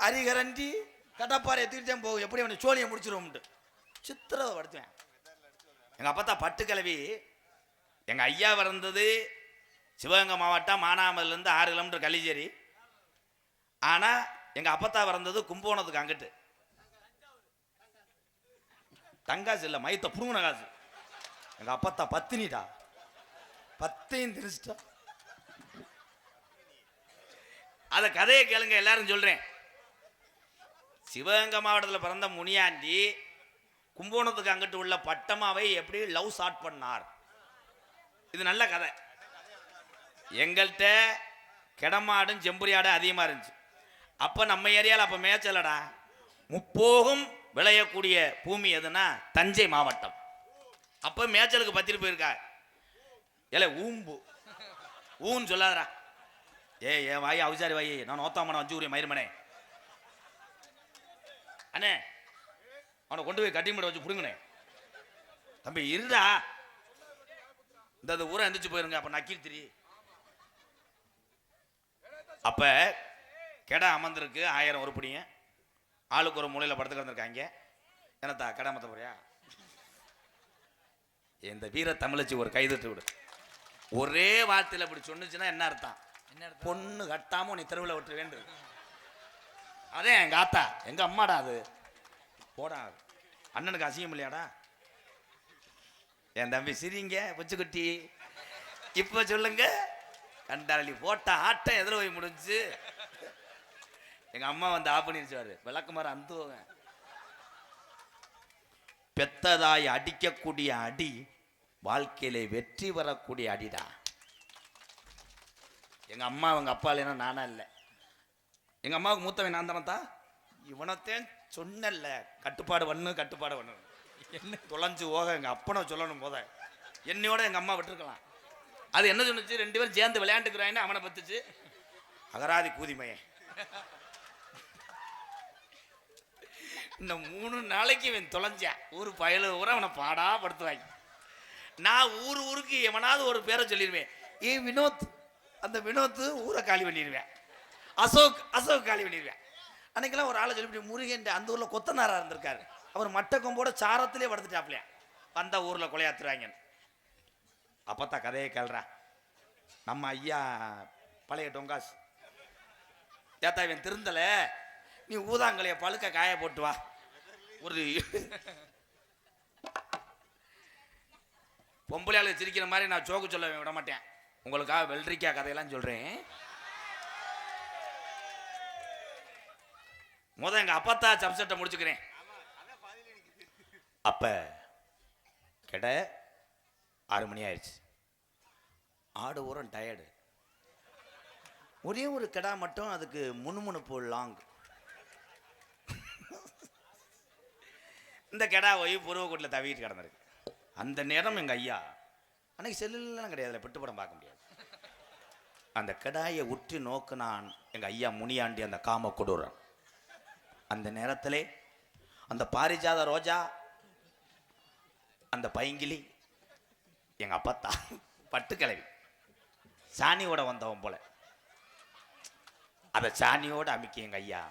அரிகரண்டி கடப்பாறை தீர்த்தம் போகும், எப்படி அவனை சோழியை முடிச்சிருவோம்ட்டு சித்திரவை படுத்துவேன். எங்கள் அப்பா தான் பட்டு கிளவி. எங்கள் ஐயா பிறந்தது சிவகங்கை மாவட்டம் மானாமதுலேருந்து 6 கிலோமீட்டர் கள்ளிச்சேரி. ஆனால் எங்கள் அப்பத்தா பிறந்தது கும்பகோணத்துக்கு அங்கிட்டு. தங்காசு இல்லை, மைத்த புருங்கன காசு. எங்கள் அப்பத்தா பத்தினிடா, 10 திரிச்சிட்டா. அதை கதையை கேளுங்க, எல்லாரும் சொல்கிறேன். சிவகங்கை மாவட்டத்தில் பிறந்த முனியாண்டி கும்பகோணத்துக்கு அங்கிட்டு உள்ள பட்டமாவை எப்படி லவ் ஸ்டார்ட் பண்ணார். இது நல்ல கதை. எங்கள்கிட்ட கிடமாடும் செம்புரியாடும் அதிகமாக இருந்துச்சு. அப்போ நம்ம ஏரியாவில் அப்போ மேய்ச்சலடா. முப்போகம் விளையக்கூடிய பூமி எதுனா தஞ்சை மாவட்டம். அப்போ மேய்ச்சலுக்கு பத்திட்டு போயிருக்கா. ஏல ஊம்பு ஊன்னு சொல்லாதடா. ஏன் வாய் அவசாரி வாய், நான் நோத்தாமன வஞ்சூரிய மயிர்மனே அண்ணே, அவனை கொண்டு போய் கட்டி மட்டும் வச்சு பிடுங்கண்ணே. தம்பி இருடா, இந்த ஊரை எந்திரிச்சு போயிருங்க. அப்போ நக்கீர் திரி. அப்போ கெடா அமர்ந்திருக்கு 1000 உருப்படிங்க. ஆளுக்கு ஒரு மூலையில் படுத்து கிடந்திருக்காங்க. என்னத்தா கெடா மத்த போறியா? இந்த வீர தமிழச்சி ஒரு கைதட்டு விடு. ஒரே வார்த்தையில் அப்படி சொன்னுச்சுன்னா என்ன அர்த்தம்? பொண்ணு கட்டாம நீ தெருவில் விட்டு வேண்டும். அதே எங்க ஆத்தா, எங்க அம்மாடா. அது போடா, அண்ணனுக்கு அசிங்கம் இல்லையாடா? என் தம்பி சிரிங்க புச்சுக்குட்டி. இப்ப சொல்லுங்க, கண்டாளி போட்ட ஆட்டம் எதில் போய் முடிஞ்சு? எங்க அம்மா வந்து ஆஃப் பண்ணிருச்சாரு. விளக்குமாறு அந்துவங்க. பெத்ததாய் அடிக்கக்கூடிய அடி வாழ்க்கையில வெற்றி வரக்கூடிய அடிடா. எங்க அம்மா அவங்க அப்பா இல்லைன்னா நானா இல்லை. எங்க அம்மாவுக்கு மூத்தவன் நான் தானே தான். இவனத்தேன் சொன்னல, கட்டுப்பாடு பண்ணு என்ன தொலைஞ்சு போக எங்க அப்பனை சொல்லணும். போத என்னையோட எங்க அம்மா விட்டுருக்கலாம். அது என்ன சொன்னுச்சு? 2 பேரும் சேர்ந்து விளையாண்டுக்கிறான்னு அவனை பத்துச்சு. அகராதி கூதிமையே. இன்னும் 3 நாளைக்கு இவன் தொலைஞ்சான். ஊர் பயலு ஊரை அவனை பாடா படுத்துவாங்க. நான் ஊருக்கு எவனாவது ஒரு பேரை சொல்லிடுவேன். வினோத், அந்த வினோத் ஊரை காலி பண்ணிடுவேன். அசோக் காலி பண்ணிடுவேன். அன்னைக்கெல்லாம் ஒரு ஆளை சொல்லிவிட்டு முருகன் அந்த ஊரில் கொத்தனாரா இருந்திருக்காரு. அவர் மட்டக்கொம்போட சாரத்திலே படுத்துட்டாப்லையா. வந்த ஊரில் கொலையாத்துறாங்க. அப்பத்தான் கதையை கேள்றா. நம்ம ஐயா பழைய டொங்காஸ் ஏத்தா, இவன் திருந்தல, நீ ஊதாங்கலைய பழுக்க காய போட்டு வா. ஒரு பொம்பளையாளு சிரிக்கிற மாதிரி நான் சோக்கு சொல்ல விட மாட்டேன். உங்களுக்காக வெள்ளரிக்கா கதையெல்லாம் சொல்றேன். எங்க அப்பத்தா சப்செட்டை முடிச்சுக்கிறேன். அப்ப கெட 6 மணி ஆயிடுச்சு. ஆடு ஊரம் டயர்டு. ஒரே ஒரு கெடா மட்டும் அதுக்கு முணுமுணுப்பு லாங். இந்த கெடா போய் பூர்வக்கூட்டில் தவிட்டு கிடந்திருக்கு. அந்த நேரம் எங்கள் ஐயா, அன்னைக்கு செல்லுலாம் கிடையாது, பெட்டு படம் பார்க்க முடியாது. அந்த கெடாயை உற்று நோக்குனான் எங்கள் ஐயா முனியாண்டி, அந்த காம கொடூரன். அந்த நேரத்திலே அந்த பாரிஜாத ரோஜா, அந்த பைங்கிலி, எங்கள் அப்பத்தா பட்டுக்கிழவி சாணியோட வந்தவன் போல, அதை சாணியோட அமிக்க எங்கள் ஐயா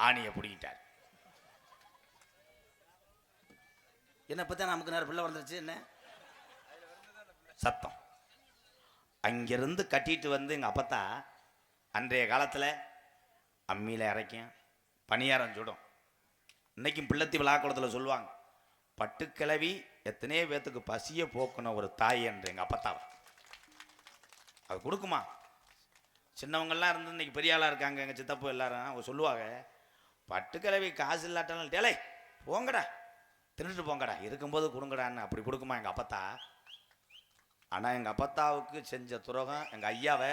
ஆணியை பிடிக்கிட்டார். என்ன பத்தான் நமக்கு நேரம் பிள்ளை வந்துருச்சு. என்ன சத்தம்? அங்கிருந்து கட்டிட்டு வந்து எங்கள் அப்பத்தா அன்றைய காலத்தில் அம்மியில் அரைக்கும், பணியாரம் சுடும். இன்னைக்கும் பிள்ளைத்தி விழாக்குளத்தில் சொல்லுவாங்க, பட்டுக்கிழவி எத்தனையோ பேத்துக்கு பசியை போக்குன ஒரு தாய் என்று எங்கள் அப்பத்தாவை. அது கொடுக்குமா? சின்னவங்கள்லாம் இருந்து இன்னைக்கு பெரிய ஆளாக இருக்காங்க. எங்கள் சித்தப்பு எல்லாரும் அவங்க சொல்லுவாங்க, பட்டுக்கிழவி காசு இல்லாட்டாலும் டேலை போங்கடா, தின்னுட்டு போங்கடா, இருக்கும்போது கொடுங்கடான்னு. அப்படி கொடுக்குமா எங்கள் அப்பத்தா? ஆனால் எங்கள் அப்பத்தாவுக்கு செஞ்ச துரோகம் எங்கள் ஐயாவை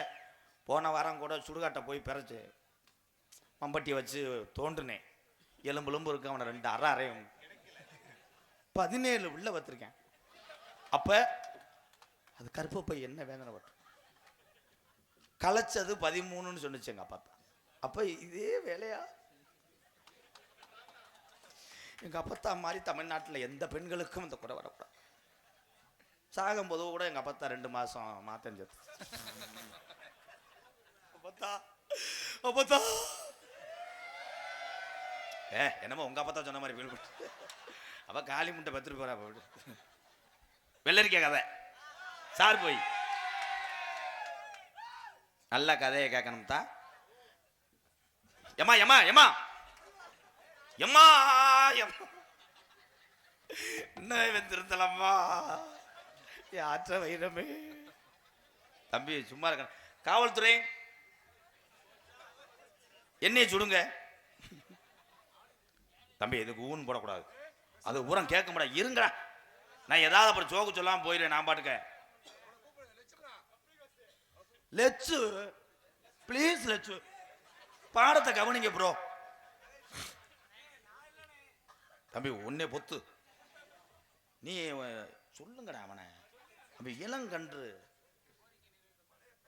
போன வாரம் கூட சுடுகாட்டை போய் பிறச்சு மம்பட்டியை வச்சு தோன்றுனேன். எலும்பு இருக்கு, அவனை 2 அரையும் 17 உள்ள வச்சிருக்கேன். அப்போ அது கருப்பை போய் என்ன வேதனை பட்டு கலைச்சது 13ன்னு சொன்னிச்சு எங்கள் அப்பத்தா. அப்போ இதே வேலையா? எங்கள் அப்பத்தா மாதிரி தமிழ்நாட்டில் எந்த பெண்களுக்கும் இந்த குறை வரக்கூடாது. சாகும் போது கூட எங்கள் அப்பத்தா 2 மாதம் மாத்தஞ்சது. அப்பத்தா அப்பத்தா என்னமோ உங்க அப்பா தான் சொன்ன மாதிரி ஃபீல் பண்ணு. அவ காளி முட்டை பத்து போறா. வெள்ளரிக்கா கதை சார் போய் நல்ல கதையை கேட்கணும் தான். எம்மா எம்மா எம்மா எம்மா இன்னும் வந்திருந்தலம்மா ஆற்ற வைரமே. தம்பி சும்மா இருக்க. காவல்துறை என்னைய சுடுங்க தம்பி. எதுக்கு ஊன் போடக்கூடாது, அது ஊரம் கேட்க முடியாது. இருங்கடா, நான் ஏதாவது அப்புறம் சோக்கு சொல்லாம போயிடுவேன். நான் பாட்டுக்க லெச்சு ப்ளீஸ் லெச்சு பாடத்தை கவனிங்க ப்ரோ. தம்பி உன்னே பொத்து நீ சொல்லுங்கடா அவனை. தம்பி இளங்கன்று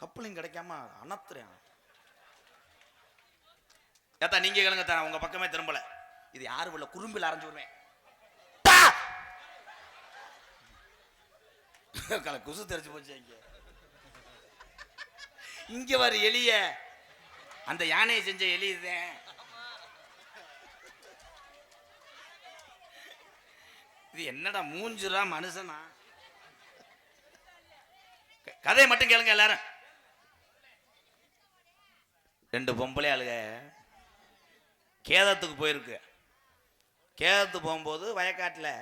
கப்பலிங் கிடைக்காம அனத்துறேன். ஏத்தா நீங்க கேளுங்க தான், உங்க பக்கமே திரும்பல. இது யாரும் உள்ள குறும்பில் அரைஞ்சு விடுவேன். குசு தெரிச்சு போச்சு. இங்க வர எலிய அந்த யானையை செஞ்ச எலி இதுதான். இது என்னடா மூஞ்சுரா மனுஷனா? கதையை மட்டும் கேளுங்க எல்லாரும். 2 பொம்பளை ஆளுக கேதத்துக்கு போயிருக்கு. கேதத்துக்கு போகும்போது வயக்காட்டில்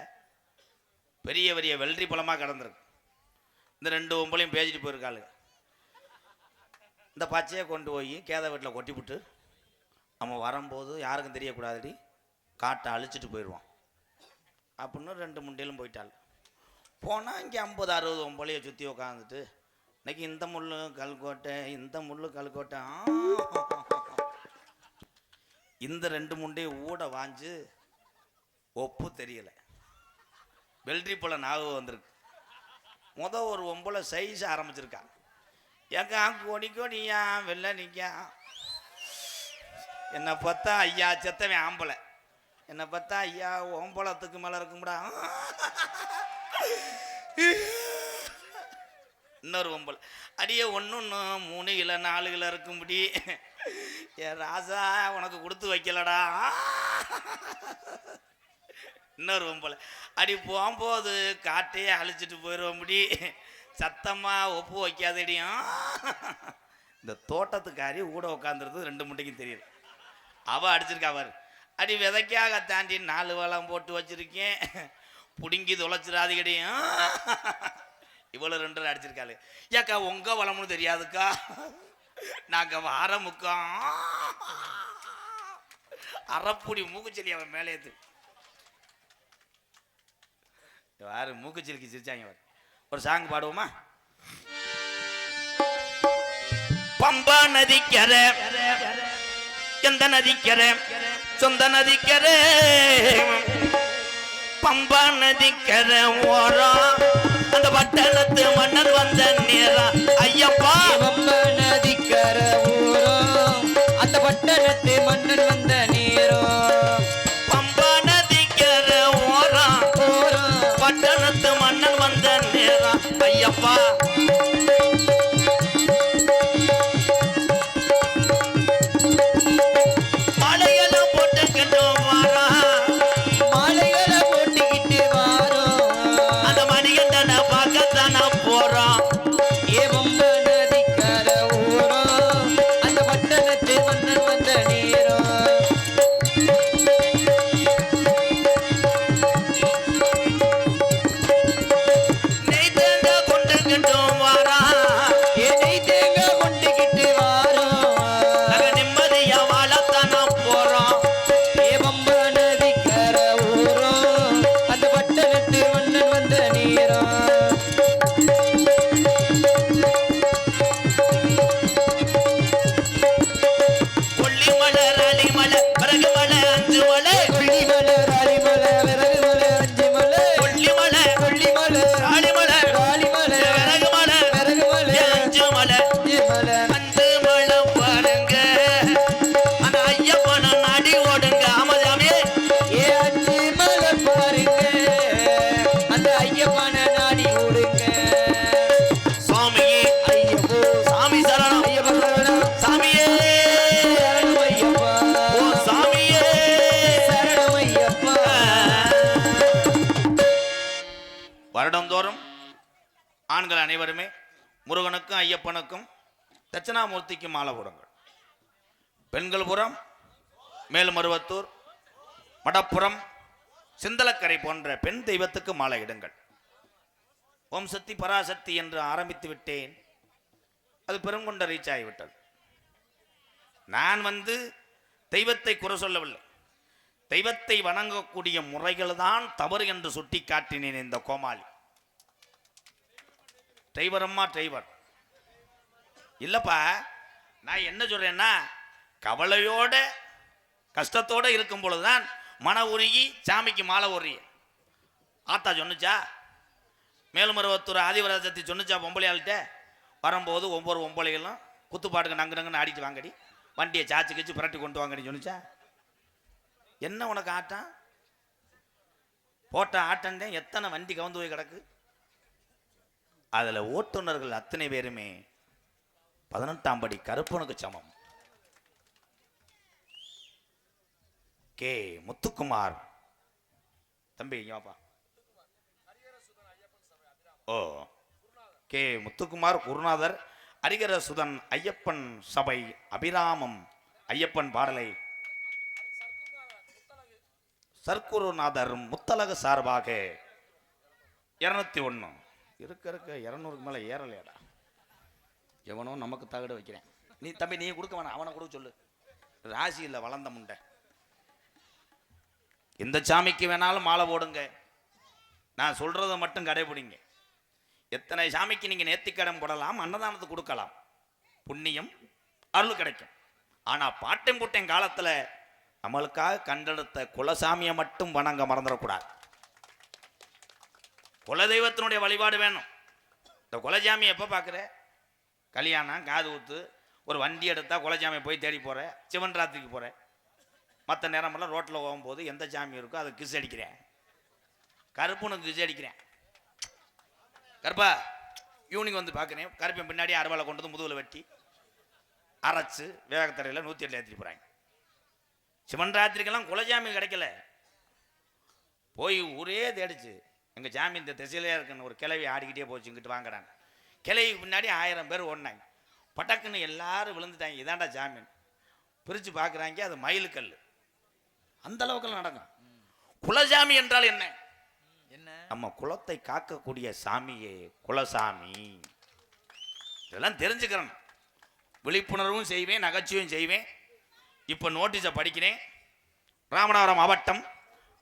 பெரிய பெரிய வெள்ளரி பழமாக கிடந்திருக்கு. இந்த 2 பொம்பளையும் பேசிட்டு போயிருக்காளுங்க. இந்த பச்சையை கொண்டு போய் கேத வீட்டில் கொட்டிவிட்டு நம்ம வரும்போது யாருக்கும் தெரியக்கூடாதுடி காட்டை அழிச்சிட்டு போயிடுவான் அப்படின்னு 2 முண்டையிலும் போயிட்டாள். போனால் இங்கே 50-60 பொம்பளையை சுற்றி உட்காந்துட்டு இன்னைக்கு இந்த முள்ளு கல்கோட்டை, இந்த முள்ளு கல்கோட்டை. இந்த 2 முண்டையை ஊட வாஞ்சு ஒப்பு தெரியல. வெள்ளரி போல ஞாபகம் வந்திருக்கு. ஒரு பொம்பளை சைஸ் ஆரம்பிச்சிருக்கா. ஏக்கா கொடி கொடியா வெள்ள நிக்கா. என்னை பார்த்தா ஐயா செத்தவன் ஆம்பளை, என்னை பார்த்தா ஐயா ஓம்பளத்துக்கு மேலே இருக்கும்டா. இன்னொரு பொம்பளை அடியே 1 3 கிலோ 4 கிலோ இருக்கும்படி என் ராசா உனக்கு கொடுத்து வைக்கலடா. இன்னொரு பொம்பளை அடி போகும்போது காட்டையே அழிச்சிட்டு போயிடுவோம்படி சத்தமா ஒப்பு வைக்காதடியும். இந்த தோட்டத்துக்காரி கூட உட்காந்துருது 2 முட்டைக்கும் தெரியுது. அவ அடிச்சிருக்கா. அவர் அடி விதைக்காக தாண்டி 4 வளம் போட்டு வச்சிருக்கேன், புடுங்கி தொலைச்சிடாதீங்கடியும். இவ்வளோ 2 அடிச்சிருக்காளு. ஏக்கா உங்க வளம்னு தெரியாதுக்கா, நாங்க ஆரம்பிக்கோம். அறப்புடி மூக்குச்செல்லி அவன் மேலே ஏத்து யாரு மூக்குச்செலிக்கு சிரிச்சாங்க. ஒரு சாங் பாடுவோமா? பம்பா நதிக்கரை எந்த நதிக்கரை சொந்த நதிக்கரை பம்பா நதிக்கரை ஓரம் அந்த பட்டணத்து மன்னர் வந்த நேரம் ஐயப்பா. பம்பா நதிக்கரை ஓரம் அந்த பட்டணத்து மன்னர் வந்த நேரம். பம்பா நதிக்கரை ஓரம் பட்டணத்து மன்னன் வந்த நேரம் ஐயப்பா. மாலைகளை போட்டுக்கிட்டு வாரோம், மாலைகளை போட்டுக்கிட்டு வாரோம், அந்த மணிகண்டனை பார்க்கத்தானே போறோம். ஏ பம்பா நதிக்கரை ஓரம் அந்த பட்டணத்து மன்னர் வந்த நேரம். அனைவருமே முருகனுக்கும் ஐயப்பனுக்கும் தட்சிணாமூர்த்திக்கும் மாலை போடுங்கள். பெண்கள் புறம் மேல்மருவத்தூர், மடப்புறம், சிந்தலக்கரை போன்ற பெண் தெய்வத்துக்கு மாலை இடுங்கள். ஓம் சக்தி பராசக்தி என்று ஆரம்பித்து விட்டேன். அது பெருங்கொண்ட ரீச் ஆகிவிட்டது. நான் தெய்வத்தை குறை சொல்லவில்லை. தெய்வத்தை வணங்கக்கூடிய முறைகள் தான் தவறு என்று சுட்டி காட்டினேன். இந்த கோமாளி டிரைவரம்மா டிரைவர் இல்லப்பா. நான் என்ன சொல்றேன்னா, கவலையோட கஷ்டத்தோட இருக்கும் பொழுதுதான் மன உருகி சாமிக்கு மாலை உரிய. ஆத்தா சொன்னுச்சா, மேல்மருவத்தூர் ஆதிவராசத்தை சொன்னுச்சா பொம்பளையாள்கிட்ட வரும்போது ஒவ்வொரு பொம்பளைகளும் குத்துப்பாட்டுக்கு நங்கு நங்குன்னு ஆடிட்டு வாங்கடி, வண்டியை சாச்சு கச்சு புரட்டி கொண்டு வாங்கடி சொன்னுச்சா? என்ன உனக்கு ஆட்டம்? போட்ட ஆட்டண்டே எத்தனை வண்டி கவுந்து போய் கிடக்கு. அதுல ஓட்டுநர்கள் அத்தனை பேருமே 18ஆம் படி கருப்பனுக்கு சமம். கே முத்துக்குமார் தம்பி யோப்பா. ஓ, கே முத்துக்குமார் குருநாதர் ஹரிகர சுதன் ஐயப்பன் சபை அபிராமம் ஐயப்பன் பாடலை சர்க்குருநாதர் முத்தலகு சார்பாக 201 இருக்க 200க்கு மேல ஏறலையாடா. எவனோ நமக்கு தகடு வைக்கிறேன். நீ தம்பி நீ கொடுக்க வேணாம், அவனை கொடுக்க சொல்லு. ராசி இல்லை வளர்ந்த முண்டை. எந்த சாமிக்கு வேணாலும் மாலை போடுங்க. நான் சொல்றதை மட்டும் கடைபிடிங்க. எத்தனை சாமிக்கு நீங்க நேர்த்திக்கடன் போடலாம், அன்னதானத்தை கொடுக்கலாம், புண்ணியம் அருள் கிடைக்கும். ஆனா பாட்டம் பூட்டம் காலத்துல நம்மளுக்காக கண்டெடுத்த குலசாமியை மட்டும் வணங்க மறந்துடக்கூடாது. குலதெய்வத்தினுடைய வழிபாடு வேணும். இந்த குலசாமி எப்போ பார்க்குற? கல்யாணம், காது ஊத்து, ஒரு வண்டி எடுத்தா குலசாமியை போய் தேடி போற, சிவன் ராத்திரிக்கு போற. மற்ற நேரமெல்லாம் ரோட்டில் போகும்போது எந்த சாமி இருக்கோ அதை கிஸ் அடிக்கிறேன். கருப்புனுக்கு கிஸ் அடிக்கிறேன். கருப்பா ஈவினிங் பார்க்குறேன். கருப்பன் பின்னாடி அறுவாலை கொண்டு வந்து முதுகில் வெட்டி அரைச்சு வேகத்தடையில் 108 ஏற்றிட்டு போகிறாங்க. சிவன் ராத்திரிக்கெல்லாம் குலசாமி கிடைக்கல. போய் ஊரே தேடிச்சு. எங்கள் சாமி இந்த திசையிலே இருக்குன்னு ஒரு கிளவி ஆடிக்கிட்டே போச்சு. இங்கிட்டு வாங்குறாங்க. கிளைக்கு பின்னாடி 1000 பேர் ஓடினாங்க. பட்டக்குன்னு எல்லாரும் விழுந்துட்டாங்க. இதாண்டா ஜாமீன். பிரித்து பார்க்குறாங்க, அது மயிலுக்கல். அந்த அளவுக்கு நடக்கும். குலசாமி என்றால் என்ன? நம்ம குலத்தை காக்கக்கூடிய சாமியே குலசாமி. இதெல்லாம் தெரிஞ்சுக்கிறேன். விழிப்புணர்வும் செய்வேன், நகைச்சுவையும் செய்வேன். இப்போ நோட்டீஸை படிக்கிறேன். ராமநாதபுரம் மாவட்டம்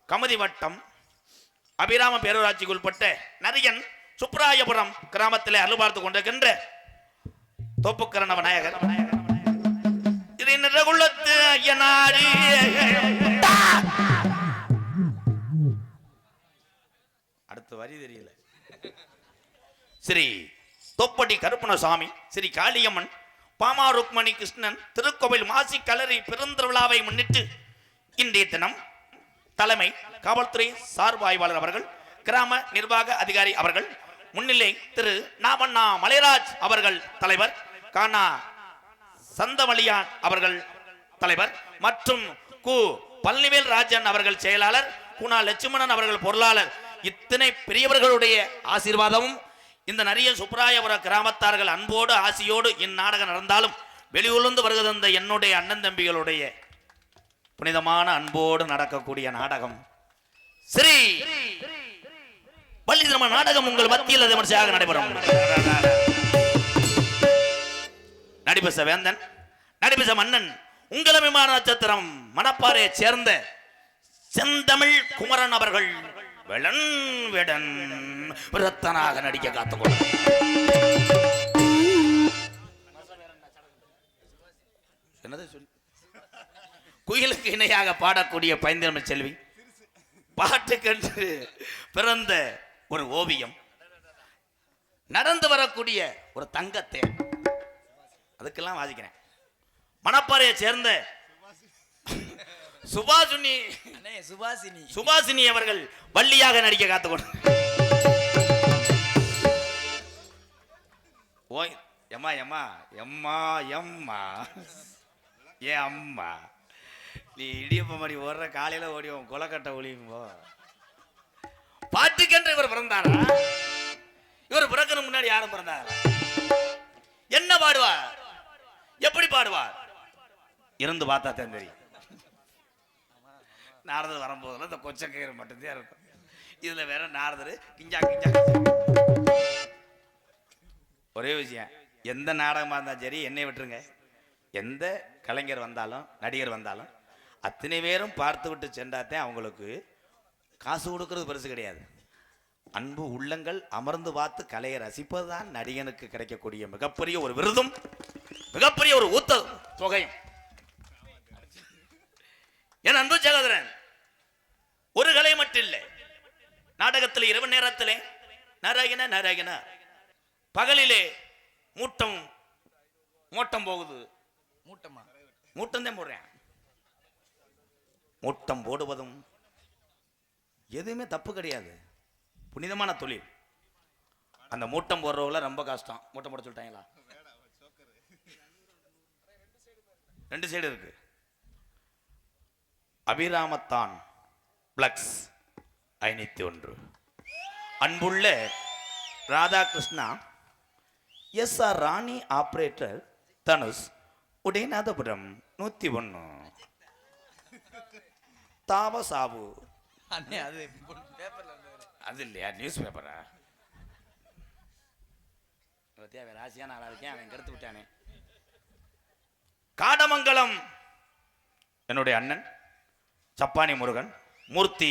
கமுதி வட்டம் அபிராம பேரூராட்சிக்கு உட்பட்ட நரியன் சுப்ராயபுரம் கிராமத்தில் அருள் பார்த்து கொண்டிருக்கின்ற தோப்புக்கரண விநாயகர் குலத்து ஐயனாரி. அடுத்த வரி தெரியல. ஸ்ரீ தொப்படி கருப்பணசாமி, ஸ்ரீ காளியம்மன், பாமா ருக்மணி கிருஷ்ணன் திருக்கோவில் மாசி கலரி பெருந்திருவிழாவை முன்னிட்டு இன்றைய தினம் தலைமை காவல்துறை சார்பு ஆய்வாளர் அவர்கள், கிராம நிர்வாக அதிகாரி அவர்கள் முன்னிலை திரு நாமண்ணா மலைராஜ் அவர்கள் தலைவர், கானா சந்தவளியான் அவர்கள் தலைவர் மற்றும் கு பழனிவேல் ராஜன் அவர்கள் செயலாளர், குணா லட்சுமணன் அவர்கள் பொருளாளர், இத்தனை பெரியவர்களுடைய ஆசீர்வாதமும் இந்த நரிய சுப்ராயபுர கிராமத்தார்கள் அன்போடு ஆசியோடு இந்நாடகம் நடந்தாலும் வெளியுள்ளந்து வருகிற என்னுடைய அண்ணன் தம்பிகளுடைய புனிதமான அன்போடு நடக்கக்கூடிய நாடகம் ஸ்ரீ பள்ளி திருமண நாடகம் உங்கள் மத்தியில் விமர்சையாக நடைபெறும். நடிபச வேந்தன், நடிபச மன்னன், உங்கள் விமான நட்சத்திரம் மணப்பாறையை சேர்ந்த செந்தமிழ் குமரன் அவர்கள் வெளன் வெடன் விரத்தனாக நடிக்க காத்துக்கொள்ள. என்னது சொல்லி குயிலுக்கு இணையாக பாடக்கூடிய பைந்தமிழ் செல்வி, பாட்டுக்கென்று பிறந்த ஒரு ஓவியம், நடந்து வரக்கூடிய ஒரு தங்கத்தே, அதுக்கெல்லாம் வாசிக்கிறேன். மணப்பாறையை சேர்ந்த சுபாசினி அவர்கள் வள்ளியாக நடிக்க காத்துக்கொண்டு. ஓய் எம்மா எம்மா எம்மா எம்மா ஏ அம்மா, நீ இடியப்ப மணி ஓடுற காலையில ஓடிவோம் கொலக்கட்டை ஒளியும்போ. பாட்டுக்கென்று இவர் பிறந்தாரா? இவர் பிறக்கணும் முன்னாடி யாரும் பிறந்தாங்க? என்ன பாடுவார், எப்படி பாடுவார் இருந்து பார்த்தா தான் தெரியும். நாரதர் வரும்போதெல்லாம் இந்த கொச்சக்கயிறு மட்டும்தான் இருக்கும். இதுல வேற நாரதர் கிஞ்சா கிஞ்சா. ஒரே விஷயம், எந்த நாடகமா இருந்தாலும் சரி, என்னை விட்டுருங்க, எந்த கலைஞர் வந்தாலும் நடிகர் வந்தாலும் அத்தனை பேரும் பார்த்து விட்டு சென்றாத்தான் அவங்களுக்கு காசு கொடுக்கறது பெருசு கிடையாது. அன்பு உள்ளங்கள் அமர்ந்து பார்த்து கலையை ரசிப்பதுதான் நடிகனுக்கு கிடைக்கக்கூடிய மிகப்பெரிய ஒரு விருதும் மிகப்பெரிய ஒரு ஊத்த தொகையும். என் அன்பு சகோதரன், ஒரு கலை மட்டும் இல்லை, நாடகத்தில் இரவு நேரத்திலே நாராயண நாராயண, பகலிலே மூட்டம் மூட்டம் போகுது. மூட்டம் தான் போடுறேன். மூட்டம் போடுவதும் எதுவுமே தப்பு கிடையாது, புனிதமான தொழில். அந்த மூட்டம் போடுறவங்கள ரொம்ப கஷ்டம். மூட்டம் போட சொல்லிட்டாங்களா? 2 சைடு இருக்கு. அபிராமத்தான் பிளக்ஸ் 501. அன்புள்ள ராதாகிருஷ்ணா, SR ராணி ஆபரேட்டர் தனுஷ், உடைநாதபுரம் 101. தாவசாவு அது இல்லையா, நியூஸ் பேப்பரா? ராசியான ஆளா இருக்கேன், அவன் கெடுத்து விட்டானே. காடமங்கலம் என்னுடைய அண்ணன் சப்பானி முருகன் மூர்த்தி,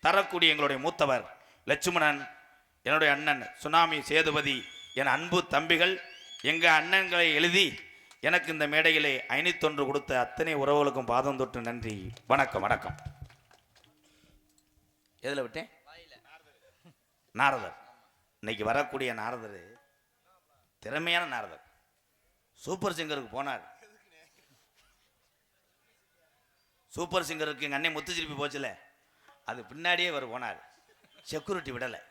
தரக்கூடிய எங்களுடைய மூத்தவர் லட்சுமணன், என்னுடைய அண்ணன் சுனாமி சேதுபதி, என் அன்பு தம்பிகள், எங்க அண்ணன்களை எழுதி எனக்கு இந்த மேடையிலே 501 கொடுத்த அத்தனை உறவுகளுக்கும் பாதம் தொட்டு நன்றி, வணக்கம் வணக்கம். எதில் விட்டேன்? நாரதர். இன்னைக்கு வரக்கூடிய நாரதர் திறமையான நாரதர். சூப்பர் சிங்கருக்கு போனார். சூப்பர் சிங்கருக்கு எங்க அண்ணன் முத்துச்சிருப்பி போச்சுல, அது பின்னாடியே அவர் போனார். செக்யூரிட்டி விடலை.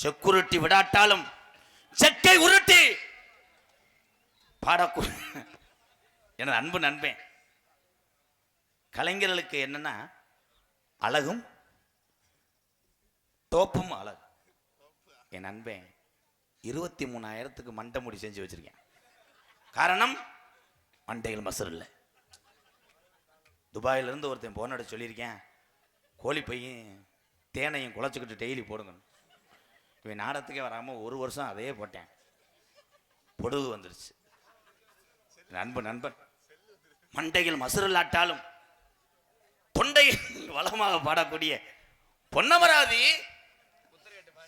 செக்யூரிட்டி விடாட்டாலும் செக்கை உருட்டி பாடக்கூ எனது அன்பு நண்பன். கலைஞர்களுக்கு என்னன்னா அழகும் தோப்பும் அழகு. என் நண்பன் 23,000க்கு மண்டை முடி செஞ்சு வச்சிருக்கேன். காரணம் மண்டையில் மசர் இல்லை. துபாயிலிருந்து ஒருத்தன் போனோட சொல்லியிருக்கேன், கோழி பையும் தேனையும் குழச்சிக்கிட்டு டெய்லி போடுங்க. இவன் நாடகத்துக்கே வராமல் 1 வருஷம் அதே போட்டேன். பொடுகு வந்துருச்சு. நண்பன் நண்பன் மண்டையில் மசுரலாட்டாலும் தொண்டையில் வளமாக பாடக்கூடிய பொன்னமராதி,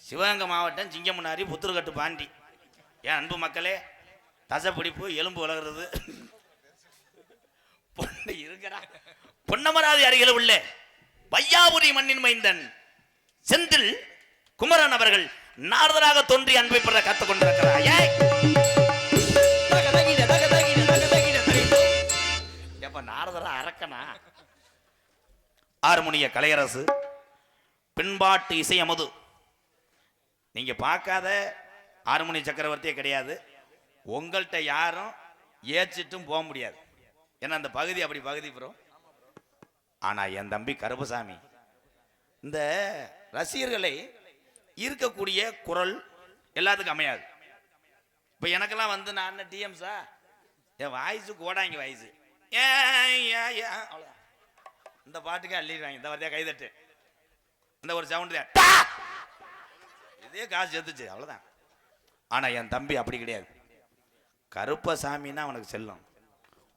சிவகங்கை மாவட்டம் சிங்கமுனாரி புத்துருக்கட்டு பாண்டி. என் அன்பு மக்களே, தசை பிடிப்பு எலும்பு வளர்கிறது இருக்கிறா. பொன்னமராதி அருகில் உள்ள வையாபுரி மண்ணின் மைந்தன் செந்தில் குமரன் அவர்கள் நாரதராக தோன்றி அன்பை பெற கத்துக் கொண்டிருக்கிறார். நாரதரா அரக்கனா? ஹார்மோனிய கலையரசு, பின்பாட்டு இசை அமுது. நீங்க பார்க்காத ஹார்மோனிய சக்கரவர்த்தியே கிடையாது. உங்கள்கிட்ட யாரும் ஏச்சிட்டும் போக முடியாது. ஏன்னா அந்த பகுதி அப்படி பகுதி ப்ரோ. ஆனா என் தம்பி கருப்பசாமி இந்த ரசிகர்களை ஈர்க்கக்கூடிய குரல் எல்லாத்துக்கும் அமையாது. இப்ப எனக்கெல்லாம் வந்து நான் டிஎம்ஸா, என் வாய்ஸு கோடாங்க வாய்ஸு, இந்த பாட்டுக்கே அள்ளிடுவாங்க. இந்த வார்த்தையா கைதட்டு, இந்த ஒரு சவுண்ட் இதே காசு சேர்த்துச்சு, அவ்வளவுதான். ஆனா என் தம்பி அப்படி கிடையாது. கருப்பசாமின்னா அவனுக்கு செல்லும்.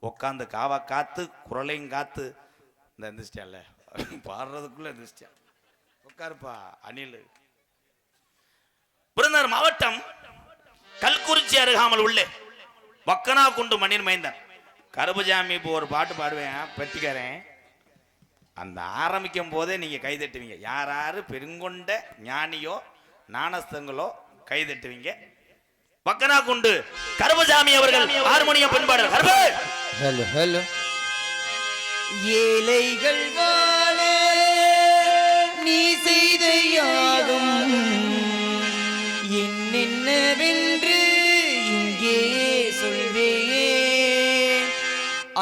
உட்காந்து காவா காத்து குரலையும் காத்து இந்த எந்திரிச்சிட்டால பாடுறதுக்குள்ள எந்திரிச்சிட்டா. உட்காருப்பா அணில். விருதுநகர் மாவட்டம் கல்குறிச்சி அருகாமல் உள்ள வக்கனா குண்டு மண்ணின் மைந்தன் கருப்பசாமி. இப்போ ஒரு பாட்டு பாடுவேன், பெட்டிக்காரன். அந்த ஆரம்பிக்கும் போதே நீங்க கை தட்டுவீங்க. யார் யாரு பெருங்கொண்ட ஞானியோ நாணஸ்தங்களோ கை தட்டுவீங்க. வக்கனா குண்டு கருப்பசாமி அவர்கள் ஹார்மோனியம் பண்பாடு. Hello hello. ஏழைகள் வாழ நீ செய்த யாகும் என்னென்னவென்று இங்கே சொல்வேன்.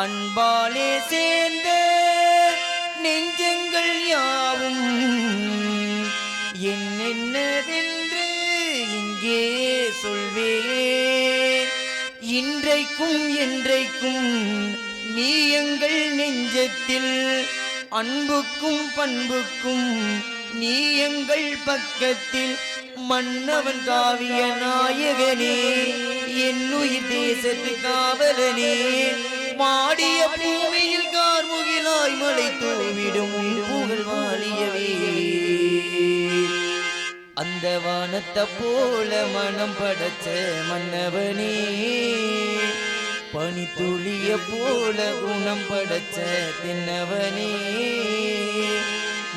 அன்பாலே சேர்ந்த நெஞ்சங்கள் யாவும் என்னென்னவென்று இங்கே சொல்வேன், இன்றைக்கும் என்றைக்கும் நீ எங்கள் நெஞ்சத்தில், அன்புக்கும் பண்புக்கும் நீ எங்கள் பக்கத்தில். மன்னவன் காவிய நாயகனே, என்னுயிர் தேசத்து காவலனே, மாடிய பூமியில் கார்முகிலாய் மலை தூவிடும் உன் புகழ் வாழியவே. அந்த வானத்தை போல மனம் படைச்ச மன்னவனே, பனித்துளிய போல குணம் படைச்ச தின்னவனே,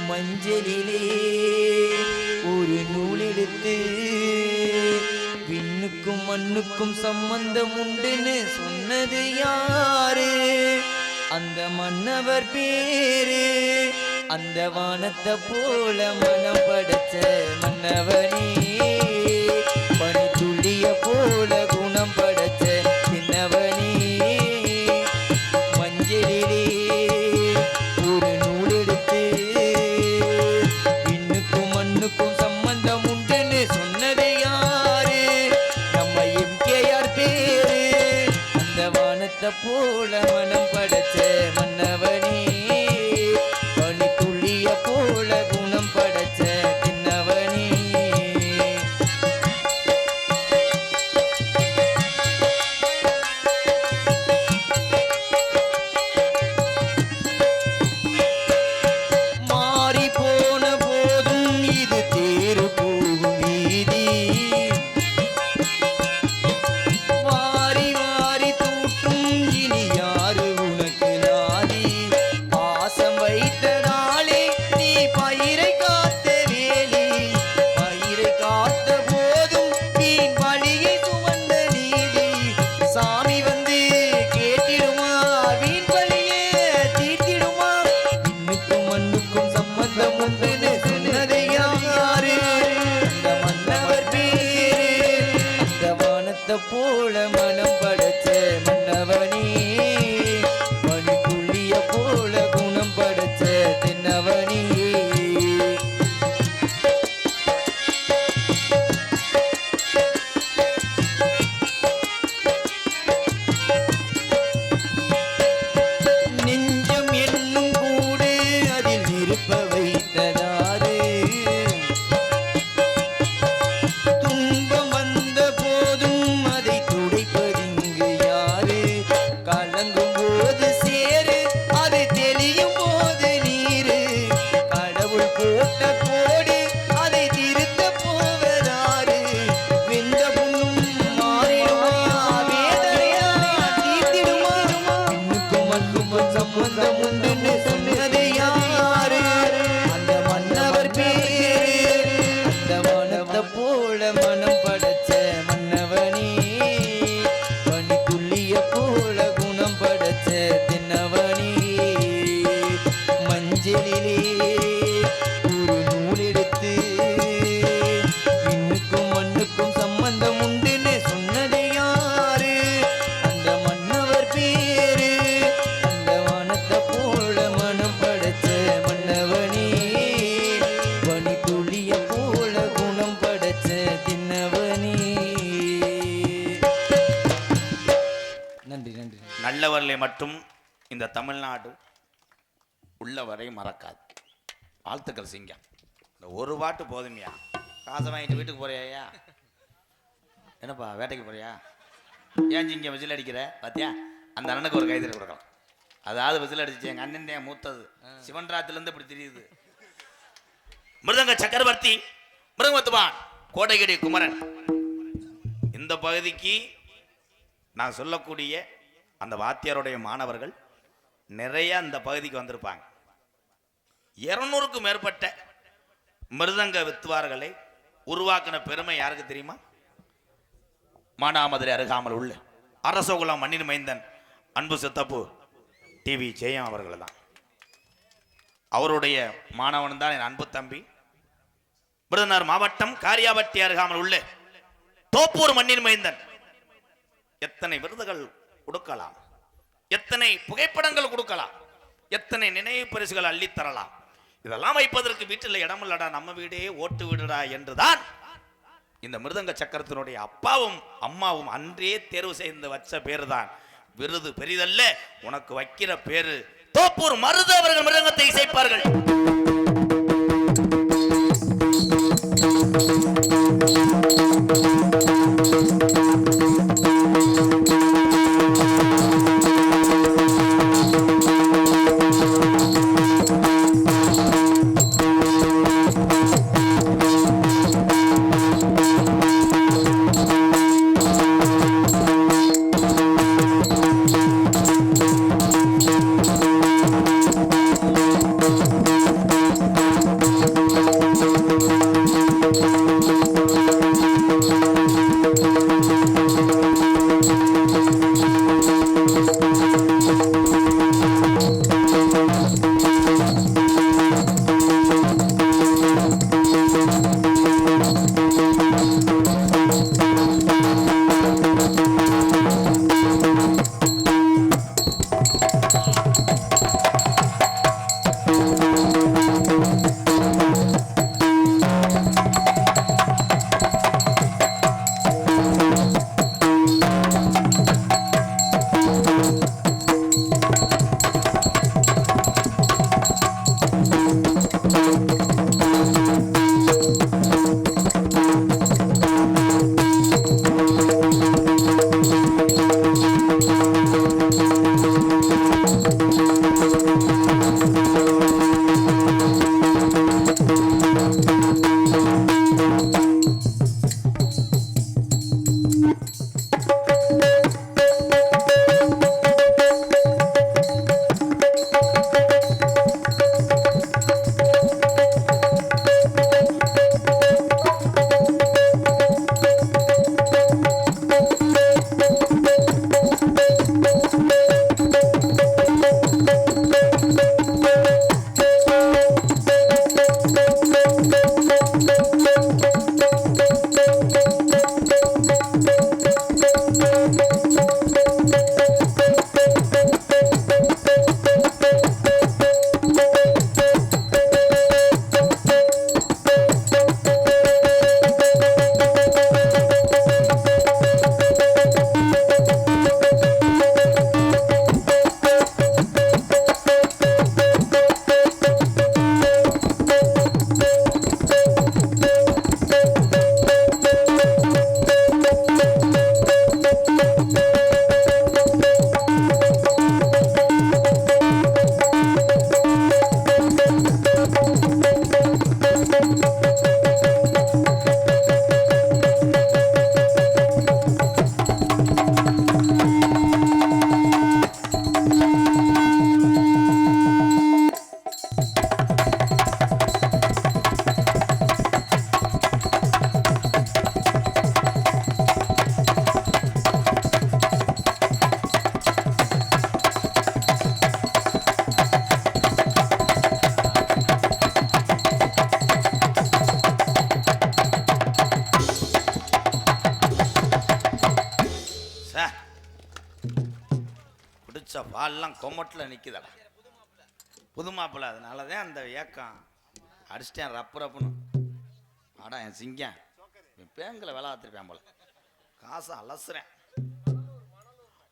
மஞ்சளிலே ஒரு நூலெடுத்து விண்ணுக்கும் மண்ணுக்கும் சம்பந்தம் உண்டுன்னு சொன்னது யாரு? அந்த மன்னவர் பேரு. அந்த வானத்தை போல மனம் படைச்ச மன்னவனே, பனித்துளிய போல குணம் படைச்ச சின்னவனே, மஞ்சளிலே ஒரு நூலெடுத்து விண்ணுக்கும் மண்ணுக்கும் சம்பந்தம் உண்டுன்னு சொன்னது யாரு? நம்ம எம்கேஆர் பேரு. அந்த வானத்தை போல மனம் படைச்ச மன்னவனே, பனித்துளிய போல குணம் படைச்ச தின்னவனே. மாறி போன போதும் இது தேறு போகும் வீதி, வாரி வாரி தூற்றும் இனி யாரு உனக்கு நாதி? பாசம் வைத்ததாலே நீ பயிரை காத்த வேலி, பயிரை காத்த போதும் வீண் வழியை சுமந்த நீதி. சாமி வந்து கேட்டிடுமா, வீண் வழியே தீர்த்திடுமா? இன்னுக்கும் மண்ணுக்கும் சம்பந்தம் உண்டுன்னு சொன்னது யாரு? அந்த மன்னவர் பேரு. அந்த வானத்தை போல மனம் படைச்ச மன்னவனே, பனித்துளிய போல குணம் படைச்ச தின்னவனே. நெஞ்சம் என்னும் கூடு அதில் இருப்ப வைத்ததாரு? துன்பம் வந்த போதும் அதை துடைப்பதிங்கு யாரு? கலங்கும் போது சேரு, அது தெளியும் போது நீரு. கடவுள் போட்ட கோடு, அதை திருத்த போவதாரு? வெந்த புண்ணும் மாறிடுமா, வேதனையா தீர்த்திடுமா? இன்னுக்கும் மண்ணுக்கும் சம்பந்தம் உண்டுன்னு சொன்னது யாரு? அந்த மன்னவர் பேரு. அந்த வானத்தை போல மனம் படைச்ச மன்னவனே, பனித்துளிய போல குணம் படைச்ச தின்னவனே, மஞ்சளிலே ஒரு நூலெடுத்து விண்ணுக்கும் மண்ணுக்கும் சம்பந்தம் உண்டுன்னு சொன்னது யாரு? அந்த மன்னவர் பேரு. அந்த வானத்தை போல மனம் படைச்ச மன்னவனே, பனித்துளிய போல குணம் படைச்ச தின்னவனே. நன்றி நன்றி. நல்லவர்களை மட்டும் இந்த தமிழ்நாடு உள்ளவரை மறக்காது. வாழ்த்துக்கள் சிங்கம். இந்த ஒரு பாட்டு போதுமையா? காசை வாங்கிட்டு வீட்டுக்கு போறியா? என்னப்பா வேட்டைக்கு போறியா? ஏன் சிங்கம் விசில் அடிக்கிற? பாத்தியா, அந்த அண்ணனுக்கு ஒரு கைதறி கொடுக்கலாம். அதாவது விசில் அடிச்சு எங்க அண்ணன் தான் மூத்தது, சிவன்ராத்திலிருந்து இப்படி தெரியுது. மிருதங்க சக்கரவர்த்தி, மிருதங்கத்துவான் கோடைகிரி குமரன். இந்த பகுதிக்கு நான் சொல்லக்கூடிய அந்த வாத்தியாருடைய மாணவர்கள் நிறைய அந்த பகுதிக்கு வந்திருப்பாங்க. 200க்கும் மேற்பட்ட மிருதங்க வித்துவார்களை உருவாக்கின பெருமை யாருக்கு தெரியுமா? மானாமதுரை அருகாமல் உள்ள அரசகுலம் மண்ணின் மைந்தன் அன்பு சித்தப்பு டிவி ஜெயம் அவர்கள் தான். அவருடைய மாணவன் தான் என் அன்பு தம்பி. விருதுநகர் மாவட்டம் காரியாபட்டி அருகாமல் உள்ள தோப்பூர் மண்ணின் மைந்தன். எத்தனை விருதுகள் கொடுக்கலாம், எத்தனை புகைப்படங்கள் கொடுக்கலாம், எத்தனை நினைவு பரிசுகள் அள்ளித்தரலாம். இதெல்லாம் வைப்பதற்கு வீட்டில் இடமில்லடா, நம்ம வீடே ஓட்டு வீடுடா என்றுதான் இந்த மிருதங்க சக்கரத்தினுடைய அப்பாவும் அம்மாவும் அன்றே தேர்வு செய்து வச்ச பேரு தான். விருது பெரிதல்ல, உனக்கு வைக்கிற பேரு தோப்பூர் மருது அவர்கள் மிருதங்கத்தை இசைப்பார்கள். பால்லாம் கொமட்டில் நிற்குதடா. புது மாப்பிள்ள, அதனால தான் அந்த ஏக்கம். அடிச்சிட்டேன் ரப்பு ரப்புன்னு. ஆடா என் சிங்கம் பேங்கில் வேலை பார்த்துருப்பேன் போல, காசை அலசுறேன்.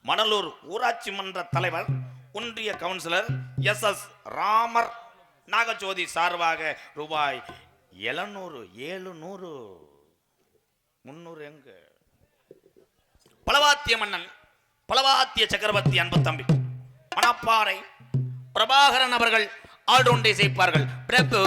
மணலூர் ஊராட்சி மன்ற தலைவர் ஒன்றிய கவுன்சிலர் SS ராமர் நாகஜோதி சார்பாக ரூபாய் 700 700 300 எங்க பலவாத்திய மன்னன் பலவாத்திய சக்கரவர்த்தி அன்பு தம்பி மணப்பாறை பிரபாகரன் அவர்கள் ஆல்ரவுண்டை செய்ப்பார்கள். பிரபு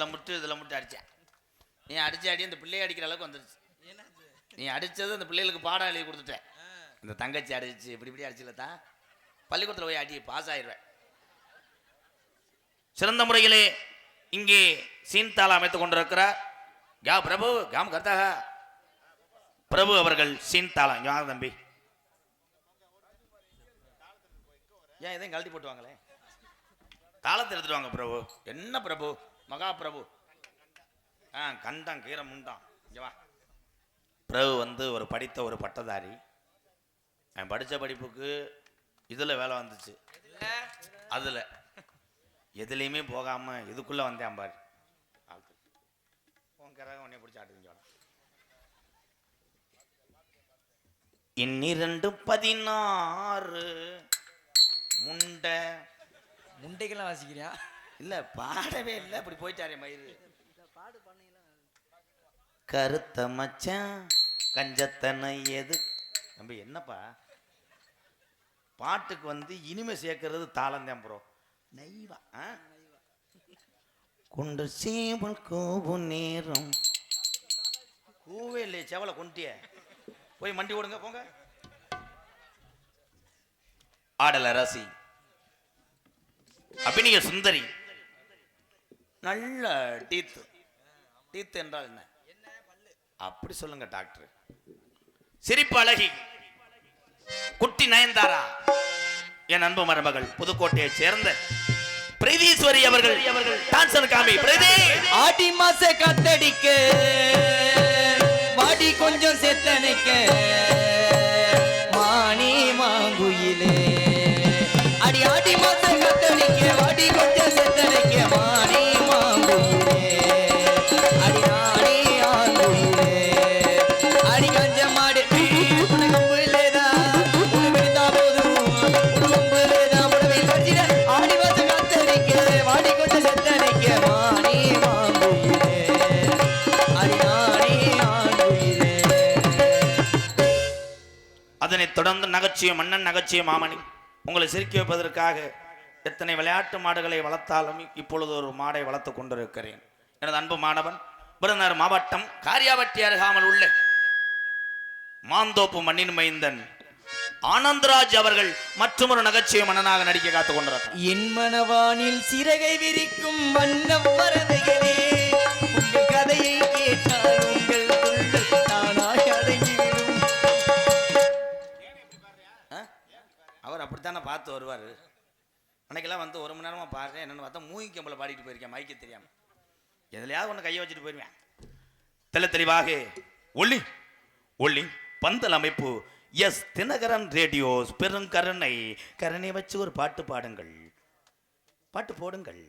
அதில் முட்டு அடித்தேன். நீ அடிச்சு அடி அந்த பிள்ளையை அடிக்கிற அளவுக்கு வந்துருச்சு. நீ அடித்தது அந்த பிள்ளைகளுக்கு பாடம் எழுதி கொடுத்துட்டேன். இந்த தங்கச்சி அடிச்சு இப்படி அடிச்சுல தான் பள்ளிக்கூடத்தில் போய் அடி பாஸ் ஆயிடுவேன். சிறந்த முறையிலே இங்கே சீன்தாளம் அமைத்துக் கொண்டிருக்கிறார் யா பிரபு காம் கர்த்தாக பிரபு அவர்கள் சீன்தாளம். இங்கே வாங்க தம்பி. ஏன் இதையும் கழட்டி போட்டுவாங்களே, தாளத்தை எடுத்துட்டு வாங்க பிரபு. என்ன பிரபு? மகா பிரபு. கண்டம் கீரை முண்டான். இங்கே வா. பிரபு வந்து ஒரு படித்த ஒரு பட்டதாரி. அவன் படித்த படிப்புக்கு இதில் வேலை வந்துச்சு, அதில் எதுலேயுமே போகாமல் இதுக்குள்ளே வந்தேன் பாரு. உன்னை பிடிச்சி ஆட்டுங்க. இன்னிரண்டு 16 முண்டைக்கெல்லாம் வாசிக்கிறியா? இல்லை பாடவே இல்லை, அப்படி போயிட்டாரே மயிறு. கருத்த மச்சான் கஞ்சத்தனை எது நம்பி என்னப்பா பாட்டுக்கு வந்து இனிமே சேர்க்கறது தாளந்தேன் ப்ரோ. நைவா கொண்டு சேவல் கோபு நேரம் கூவே இல்லையே, செவலை கொண்டிய போய் மண்டி ஓடுங்க போங்க. ஆடல ராசி அபிநய சுந்தரி, நல்ல டீத்து. டீத்து என்றால் என்ன? அப்படி சொல்லுங்க டாக்டர். சிரிப்பு அழகி குட்டி நயன்தாரா, என் அன்பு மருமகள் புதுக்கோட்டையை சேர்ந்த பிரீதீஸ்வரி அவர்கள் டான்சர் காமி. பிரீதி ஆடி மாச காத்தடிக்க வாடி கொஞ்சம் செத்தனைக்க மானி மாங்குயிலே. அடி ஆடி மாச காத்தடிக்க வாடி கொஞ்சம் செத்தனைக்க மானி மாங்குயிலே. அடி நானே ஆங்குயிலே. அடி கஞ்ச மாடு உனக்கு இல்லைதா உனக்கு விழுந்தா போதும் உனக்கு இல்லைதா உடவை கட்சிட. ஆடி மாச காத்தடிக்க வாடி கொஞ்சம் செத்தனைக்க மானி மாங்குயிலே. அடி நானே ஆங்குயிலே. அதனைத் தொடர்ந்து நகைச்சுவை மன்னன் நகைச்சுவை மாமணி உங்களை சிரிக்க வைப்பதற்காக எத்தனை விளையாட்டு மாடுகளை வளர்த்தாலும் இப்பொழுது ஒரு மாடை வளர்த்து கொண்டிருக்கிறேன். எனது அன்பு மாணவன் விருதுநகர் மாவட்டம் காரியாவட்டி அருகாமல் உள்ள மாந்தோப்பு மண்ணின் மைந்தன் ஆனந்தராஜ் அவர்கள் மற்றொரு நகைச்சுவை மன்னனாக நடிக்க காத்துக் கொண்டிருக்கிறார். என் மனவானில் சிறகை விரிக்கும் வண்ணம் பறவைகளே, உங்கள் கதையை கேட்டால் உங்கள் உள்ளம் தானாய் அடங்கிவிடும். அவர் அப்படித்தானே பார்த்து வருவார். அன்னைக்கெல்லாம் வந்து 1 மணி நேரமாக பாடுறேன். என்னென்னு பார்த்தா மூங்கி கம்பளை பாடிட்டு போயிருக்கேன், மைக்க தெரியாமல். எதுலையாவது ஒன்று கையை வச்சுட்டு போயிருவேன். தெளிவாக ஒளி ஒளி பந்தல் அமைப்பு எஸ் தினகரன் ரேடியோஸ் பெருங்கருணை கருணை வச்சு ஒரு பாட்டு பாடுங்கள், பாட்டு போடுங்கள்.